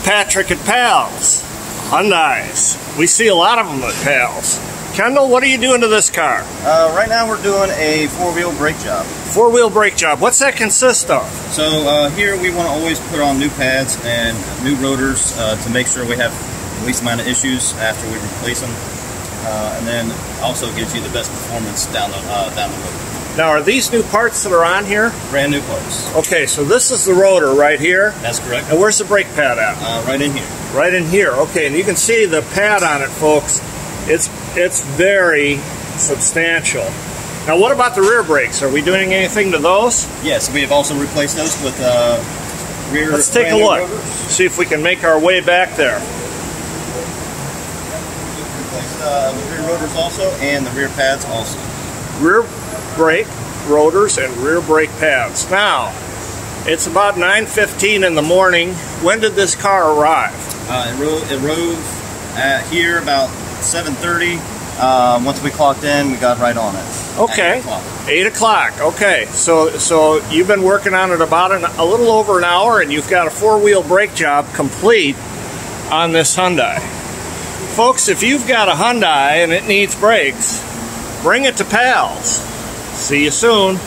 Patrick at Pals Hyundais. We see a lot of them at Pals. Kendall, what are you doing to this car? Right now we're doing a four-wheel brake job. Four-wheel brake job. What's that consist of? So here we want to always put on new pads and new rotors to make sure we have the least amount of issues after we replace them, and then also gives you the best performance down the road. Now, are these new parts that are on here? Brand new parts. Okay, so this is the rotor right here. That's correct. And where's the brake pad at? Right in here. Right in here. Okay, and you can see the pad on it, folks. It's very substantial. Now, what about the rear brakes? Are we doing anything to those? Yes, we have also replaced those with rear. Let's take a look. Rotors. See if we can make our way back there. Replace the rear rotors also, and the rear pads also. Rear brake rotors and rear brake pads. Now, it's about 9:15 in the morning. When did this car arrive? It rode here about 7:30. Once we clocked in, we got right on it. Okay, 8 o'clock. Okay, so you've been working on it about a little over an hour, and you've got a four-wheel brake job complete on this Hyundai. Folks, if you've got a Hyundai and it needs brakes, bring it to Pals. See you soon.